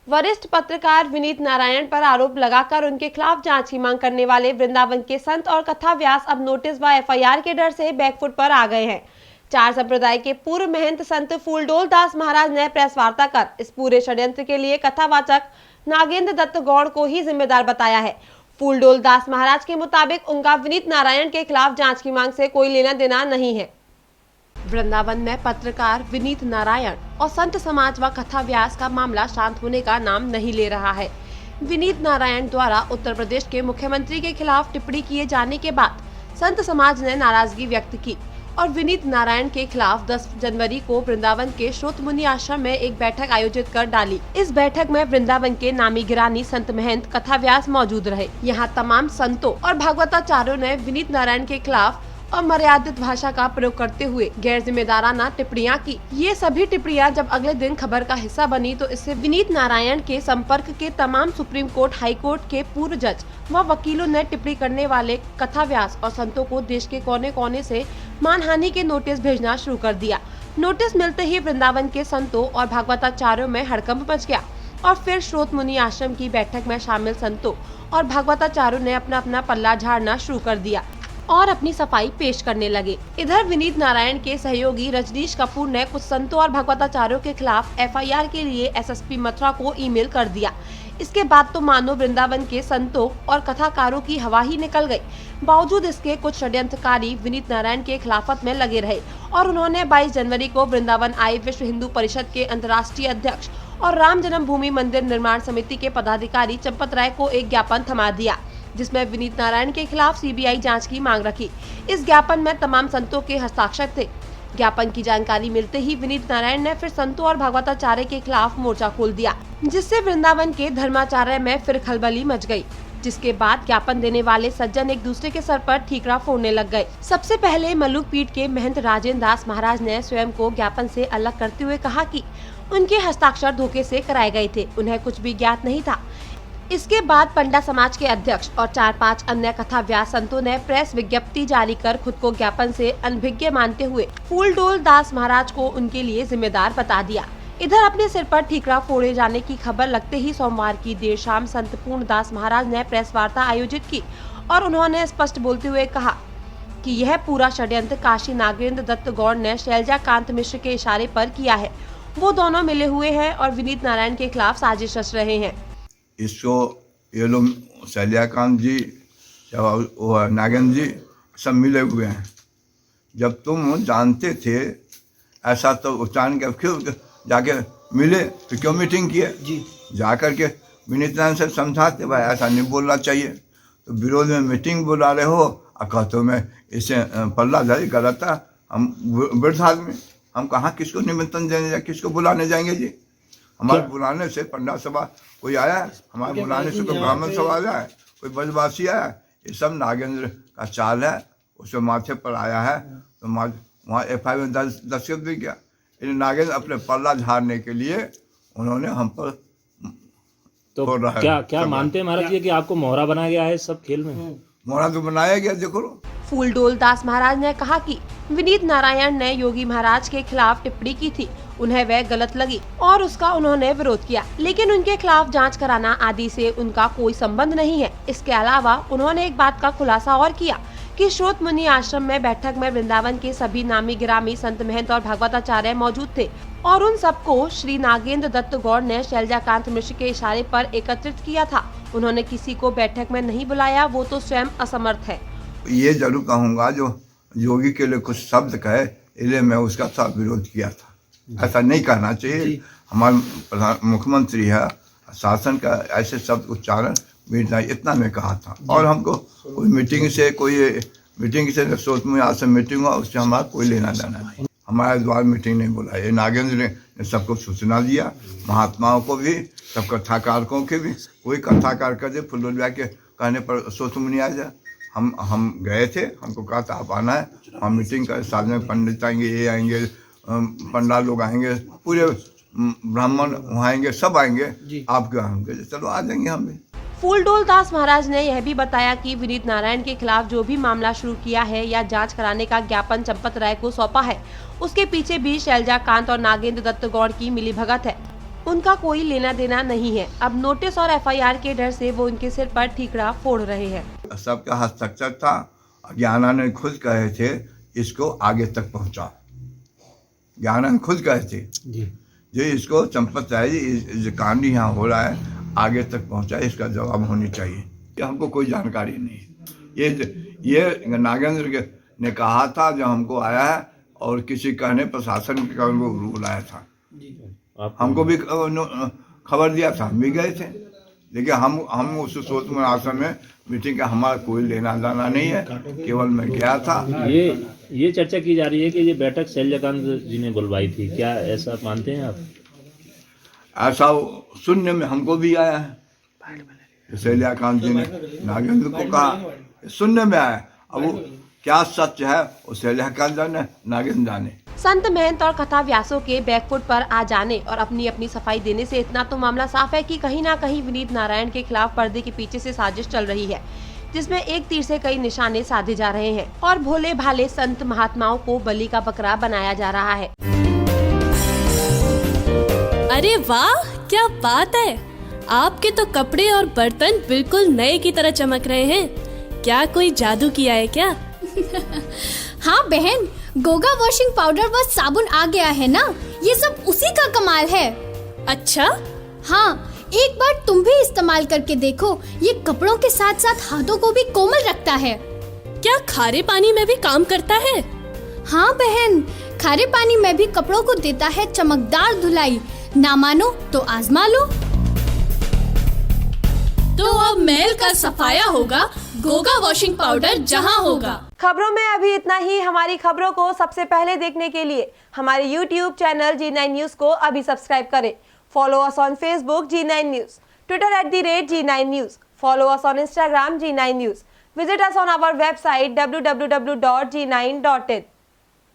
वरिष्ठ पत्रकार विनीत नारायण पर आरोप लगाकर उनके खिलाफ जांच की मांग करने वाले वृंदावन के संत और कथा व्यास अब नोटिस व एफआईआर के डर से बैकफुट पर आ गए हैं। चार संप्रदाय के पूर्व महंत संत फूलडोल दास महाराज ने प्रेस वार्ता कर इस पूरे षड्यंत्र के लिए कथावाचक नागेंद्र दत्त गौड़ को ही जिम्मेदार बताया है। फूलडोल दास महाराज के मुताबिक उनका विनीत नारायण के खिलाफ जांच की मांग से कोई लेना देना नहीं है। वृंदावन में पत्रकार विनीत नारायण और संत समाज व कथा व्यास का मामला शांत होने का नाम नहीं ले रहा है। विनीत नारायण द्वारा उत्तर प्रदेश के मुख्यमंत्री के खिलाफ टिप्पणी किए जाने के बाद संत समाज ने नाराजगी व्यक्त की और विनीत नारायण के खिलाफ 10 जनवरी को वृंदावन के श्रोतमुनि आश्रम में एक बैठक आयोजित कर डाली। इस बैठक में वृंदावन के नामी गिरानी संत महंत कथा व्यास मौजूद रहे। यहाँ तमाम संतों और भागवताचार्यों ने विनीत नारायण के खिलाफ अमर्यादित भाषा का प्रयोग करते हुए गैर जिम्मेदाराना टिप्पणियां की। ये सभी टिप्पणियां जब अगले दिन खबर का हिस्सा बनी तो इससे विनीत नारायण के संपर्क के तमाम सुप्रीम कोर्ट, हाई कोर्ट के पूर्व जज व वकीलों ने टिप्पणी करने वाले कथा व्यास और संतों को देश के कोने कोने से मानहानि के नोटिस भेजना शुरू कर दिया। नोटिस मिलते ही वृंदावन के संतों और भागवताचार्यों में हड़कंप मच गया और फिर श्रोतमुनि आश्रम की बैठक में शामिल संतों और भागवताचार्यों ने अपना अपना पल्ला झाड़ना शुरू कर दिया और अपनी सफाई पेश करने लगे। इधर विनीत नारायण के सहयोगी रजनीश कपूर ने कुछ संतों और भागवताचार्यों के खिलाफ एफआईआर के लिए एसएसपी मथुरा को ईमेल कर दिया। इसके बाद तो मानो वृंदावन के संतों और कथाकारों की हवा ही निकल गई। बावजूद इसके कुछ षड्यंत्रकारी विनीत नारायण के खिलाफत में लगे रहे और उन्होंने 22 जनवरी को वृंदावन आए विश्व हिंदू परिषद के अंतर्राष्ट्रीय अध्यक्ष और राम जन्मभूमि मंदिर निर्माण समिति के पदाधिकारी चंपत राय को एक ज्ञापन थमा दिया, जिसमें विनीत नारायण के खिलाफ सीबीआई जांच की मांग रखी। इस ज्ञापन में तमाम संतों के हस्ताक्षर थे। ज्ञापन की जानकारी मिलते ही विनीत नारायण ने फिर संतों और भागवताचार्य के खिलाफ मोर्चा खोल दिया, जिससे वृंदावन के धर्माचार्य में फिर खलबली मच गई। जिसके बाद ज्ञापन देने वाले सज्जन एक दूसरे के सर पर ठीकरा फोड़ने लग गए। सबसे पहले मल्लुक पीठ के महंत राजेंद्र दास महाराज ने स्वयं को ज्ञापन से अलग करते हुए कहा कि उनके हस्ताक्षर धोखे से कराए गए थे, उन्हें कुछ भी ज्ञात नहीं था। इसके बाद पंडा समाज के अध्यक्ष और 4-5 अन्य कथा व्यास संतों ने प्रेस विज्ञप्ति जारी कर खुद को ज्ञापन से अनभिज्ञ मानते हुए फूलडोल दास महाराज को उनके लिए जिम्मेदार बता दिया। इधर अपने सिर पर ठीकरा फोड़े जाने की खबर लगते ही सोमवार की देर शाम संत पूर्णदास महाराज ने प्रेस वार्ता आयोजित की और उन्होंने स्पष्ट बोलते हुए कहा कि यह पूरा षड्यंत्र काशी नागेंद्र दत्त गौड़ ने शैलजा कांत मिश्र के इशारे पर किया है। वो दोनों मिले हुए हैं और विनीत नारायण के खिलाफ साजिश रच रहे हैं। इसको ये लोग शैल्याकांत जी और नागेंद्र जी सब मिले हुए हैं। जब तुम जानते थे ऐसा तो उच्चारण के क्यों जाके मिले, तो क्यों मीटिंग किए जी? जाकर के विनीत नारायण से समझाते भाई ऐसा नहीं बोलना चाहिए। तो विरोध में मीटिंग बुला रहे हो और कहते हो मैं इसे पल्ला जारी गलत था। हम वृद्ध आदमी, हम कहाँ किसको निमंत्रण देने जाए, किसको बुलाने जाएंगे जी? हमारे बुलाने से पंडा सभा कोई आया है? हमारे बुलाने से कोई ब्राह्मण सभा आया है? कोई ब्रजवासी आया है? ये सब नागेंद्र का चाल है, उसके माथे पर आया है। तो वहाँ एफआईआर में दस्तखत भी किया। नागेंद्र अपने पल्ला झाड़ने के लिए उन्होंने हम पर तो क्या मानते हैं महाराज जी कि आपको मोहरा बनाया गया है सब खेल में? मोहरा तो बनाया गया, देखो। फूलडोल दास महाराज ने कहा कि विनीत नारायण ने योगी महाराज के खिलाफ टिप्पणी की थी, उन्हें वह गलत लगी और उसका उन्होंने विरोध किया, लेकिन उनके खिलाफ जांच कराना आदि से उनका कोई संबंध नहीं है। इसके अलावा उन्होंने एक बात का खुलासा और किया कि श्रोतमुनि आश्रम में बैठक में वृंदावन के सभी नामी गिरामी संत महंत और भागवताचार्य मौजूद थे और उन सबको श्री नागेंद्र दत्त गौड़ ने शैलजा कांत मिश्र के इशारे पर एकत्रित किया था। उन्होंने किसी को बैठक में नहीं बुलाया, वो तो स्वयं असमर्थ है। ये जरूर कहूँगा जो योगी के लिए कुछ शब्द कहे, इसलिए मैं उसका सब विरोध किया था। ऐसा नहीं कहना चाहिए। हमारे मुख्यमंत्री है, शासन का ऐसे शब्द उच्चारण बीतना, इतना मैं कहा था। और हमको कोई मीटिंग से श्रोतमुनि आश्रम मीटिंग हुआ, उससे हमारा कोई लेना देना नहीं। हमारे द्वारा मीटिंग नहीं बुलाई। ये नागेंद्र ने सबको सूचना दिया, महात्माओं को भी, सब कथाकारकों के भी। कोई कथाकार कर दे फुलडोलिया के कहने पर श्रोतमुनि आ जाए। हम गए थे, हमको कहा था आप आना है, हम मीटिंग कर, साथ में पंडित आएंगे, ये आएंगे, पंडा लोग आएंगे, पूरे ब्राह्मण वहाँ आएंगे, सब आएंगे, आप क्यों आएंगे? चलो आ जाएंगे हम भी। फूलडोल दास महाराज ने यह भी बताया कि विनीत नारायण के खिलाफ जो भी मामला शुरू किया है या जांच कराने का ज्ञापन चंपत राय को सौंपा है, उसके पीछे भी शैलजा कांत और नागेंद्र दत्त गौड़ की मिलीभगत है। उनका कोई लेना देना नहीं है। अब नोटिस और एफआईआर के डर से वो उनके सिर पर ठीकरा फोड़ रहे हैं। सबका हस्ताक्षर था, ज्ञानानंद खुद कहे थे इसको आगे तक पहुंचा। ज्ञानानंद खुद कहे थे जो इसको चंपत राय जी कांड यहाँ हो रहा है आगे तक पहुंचा, इसका जवाब होनी चाहिए। हमको कोई जानकारी नहीं। ये नागेंद्र ने कहा था जब हमको आया है, और किसी कहने प्रशासन का उनको बुलाया था, हमको भी खबर दिया था, हम भी गए थे। लेकिन हम उस सोच में आश्रम में मीटिंग का हमारा कोई लेना देना नहीं है, केवल मैं गया था। ये चर्चा की जा रही है कि ये बैठक शैलजाकांत जी ने बुलवाई थी, क्या ऐसा मानते हैं आप? ऐसा सुनने में हमको भी आया है, शैलजाकांत जी ने नागेंद्र को कहा, सुनने में आया। अब वो क्या सच है वो शैलजाकांत जाने, नागेंद्र जाने। संत महंत और कथा व्यासों के बैकफुट पर आ जाने और अपनी अपनी सफाई देने से इतना तो मामला साफ है कि कहीं ना कहीं विनीत नारायण के खिलाफ पर्दे के पीछे से साजिश चल रही है, जिसमें एक तीर से कई निशाने साधे जा रहे हैं और भोले भाले संत महात्माओं को बलि का बकरा बनाया जा रहा है। अरे वाह, क्या बात है! आपके तो कपड़े और बर्तन बिल्कुल नए की तरह चमक रहे हैं। क्या कोई जादू किया है क्या? हाँ बहन, गोगा वॉशिंग पाउडर व साबुन आ गया है ना, ये सब उसी का कमाल है। अच्छा? हाँ, एक बार तुम भी इस्तेमाल करके देखो, ये कपड़ों के साथ साथ हाथों को भी कोमल रखता है। क्या खारे पानी में भी काम करता है? हाँ बहन, खारे पानी में भी कपड़ों को देता है चमकदार धुलाई। ना मानो तो आजमा लो। तो अब मैल का सफाया होगा गोगा वॉशिंग पाउडर जहां होगा। खबरों में अभी इतना ही। हमारी खबरों को सबसे पहले देखने के लिए हमारे YouTube चैनल G9 न्यूज को अभी सब्सक्राइब करें। Follow us on Facebook G9 news, Twitter @G9 news, follow us on Instagram G9 news, visit us on our website www.g9.in।